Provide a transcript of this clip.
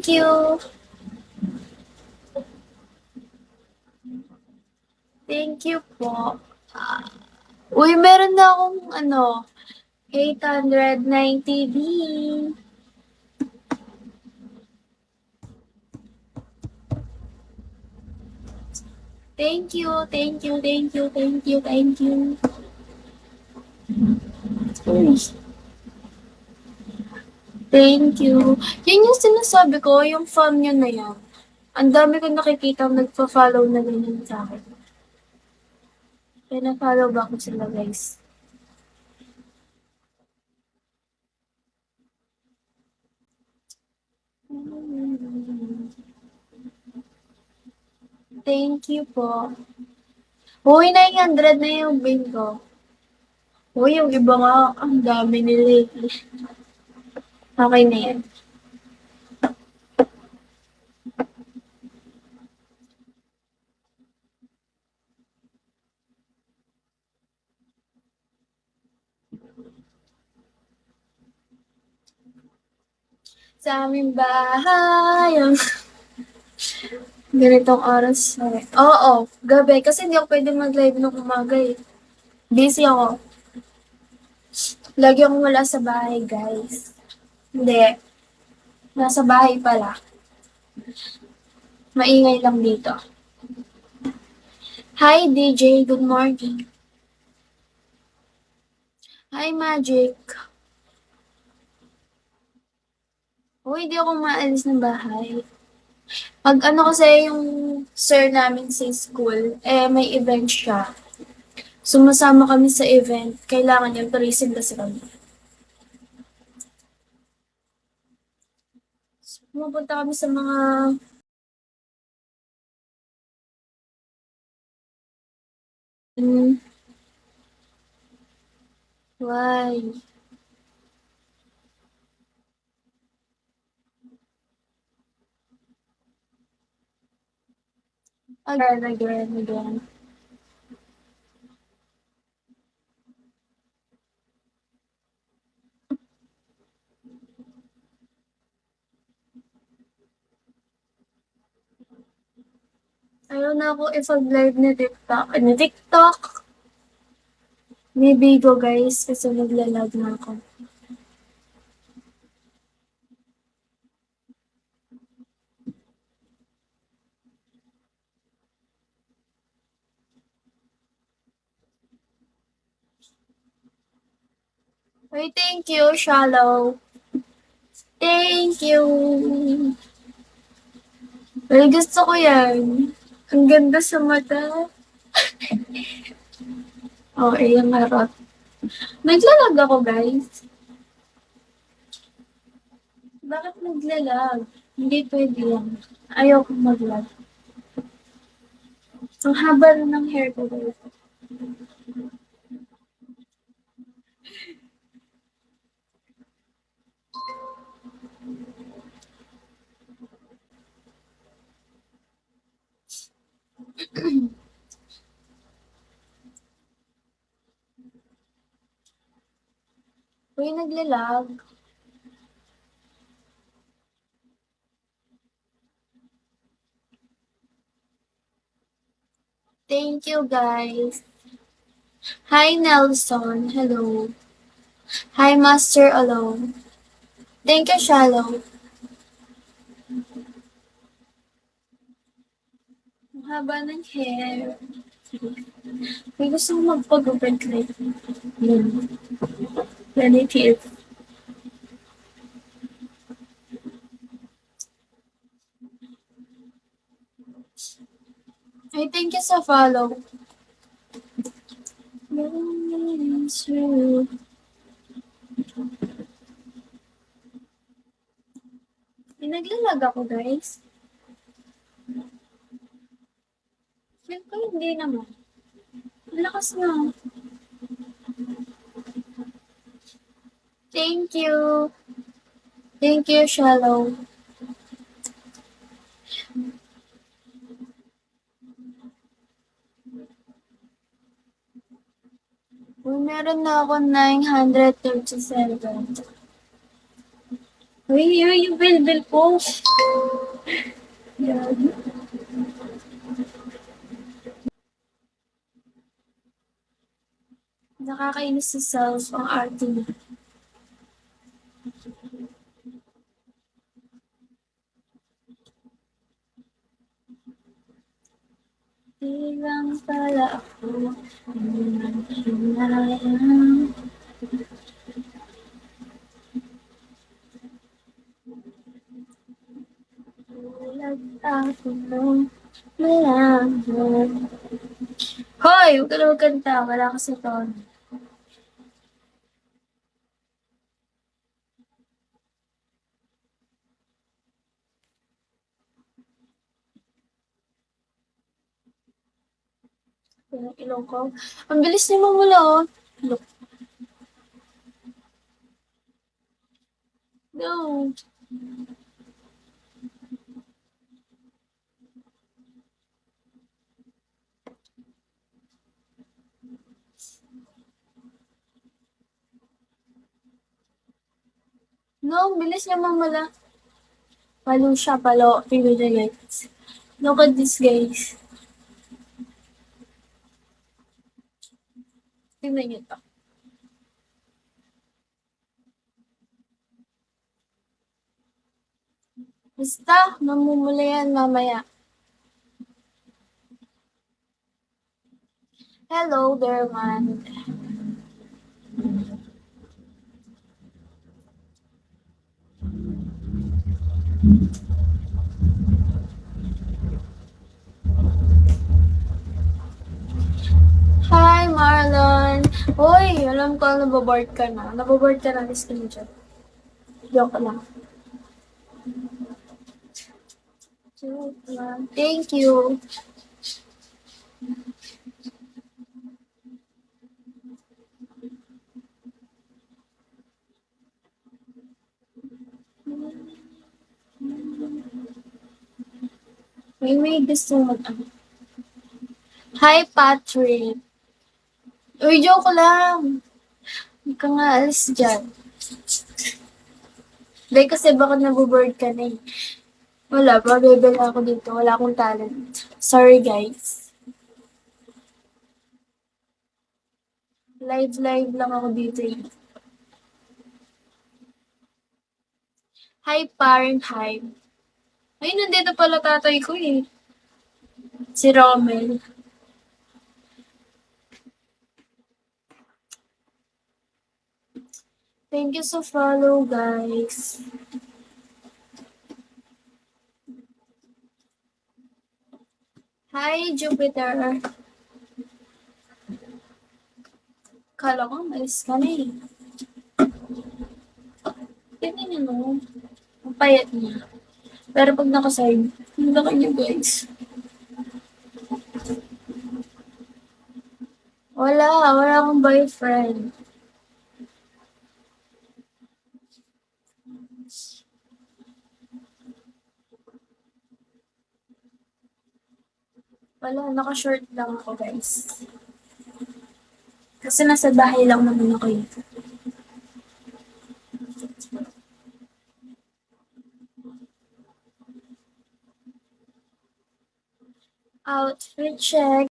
you. Thank you po. Uy, meron na akong 890 B. Thank you, thank you, thank you, thank you, thank you. Uy, thank you. Yun yung sinasabi ko, yung fan nyo na yan. Ang dami ko nakikita nagpa-follow na ganyan sa akin. Kaya na-follow ba ko sila, guys? Thank you po. Uy, 900 na yung bingo. Uy, yung iba nga, ang dami nila. Okay na yan. Sa aming bahay, ang ganitong oras. Oo, gabi. Kasi hindi ako pwede mag-live nung umaga eh. Busy ako. Lagi akong wala sa bahay, guys. Hindi. Nasa bahay pala. Maingay lang dito. Hi, DJ. Good morning. Hi, Magic. Uy, hindi ako maalis ng bahay. Pag kasi yung sir namin sa school, may event siya. Sumasama kami sa event. Kailangan yung tourism kasi kami. Pumupunta kami sa mga why? Again. Ayaw na ako i-live ni TikTok. Ni TikTok! Ni Bigo, guys, kasi naglalag na ako. Uy, thank you, Shallow. Thank you. Uy, gusto ko yan. Ang ganda sa mata. Oh, yung harot. Naglalag ako, guys. Bakit naglalag? Hindi pwede yan. Ayaw ko maglag. Ang haba ng hair ko, guys. Uy, naglalag. Thank you, guys. Hi, Nelson. Hello. Hi, Master Alone. Thank you, Shallow. Ang haba ng hair. May gusto ko magpag-open like yun. Relative. Ay, thank you sa follow. Naglalag ako, guys. Feel ko hindi naman. Malakas na. Thank you. Thank you, Shallow. Meron na ako 937. Uy, uy, yung bilbil ko. Yan. Nakakainis sa self ang arte niya. Di lang pala ako ang hinayang. Tulad ako nung malaman. Hoy! Huwag ka na magkanta. Wala kasi tono. Yung ilong ko. Ang bilis niya mamula, oh. Look. No. No, ang bilis niya mamula. Palo siya, palo. Tingnan niya, guys. Look at this, guys. Tingnan niyo to. Basta, mamumula yan mamaya. Hello there, man. Hi, Marlon. Hoy, alam ko naboboard ka na. Naboboard ka na ni screenshot. Joke lang. Joke lang. Thank you. May gusto mag ano. Hi, Patrick. Uy, joke lang. Hindi ka nga alis dyan. Hindi kasi baka naboboard ka na eh. Wala, babebe na ako dito. Wala akong talent. Sorry, guys. Live lang ako dito eh. Hi, parent. Hi. Ay, nandito pala tatay ko eh. Si Romel. Thank you sa follow, guys. Hi, Jupiter. Kala ko, malis ka na eh. Tingnan niyo no. Ang payat niya. Pero pag nakaside, ang laki niya, guys. Wala akong boyfriend. Wala, naka-short lang ako, guys. Kasi nasa bahay lang naman ako eh. Outfit check.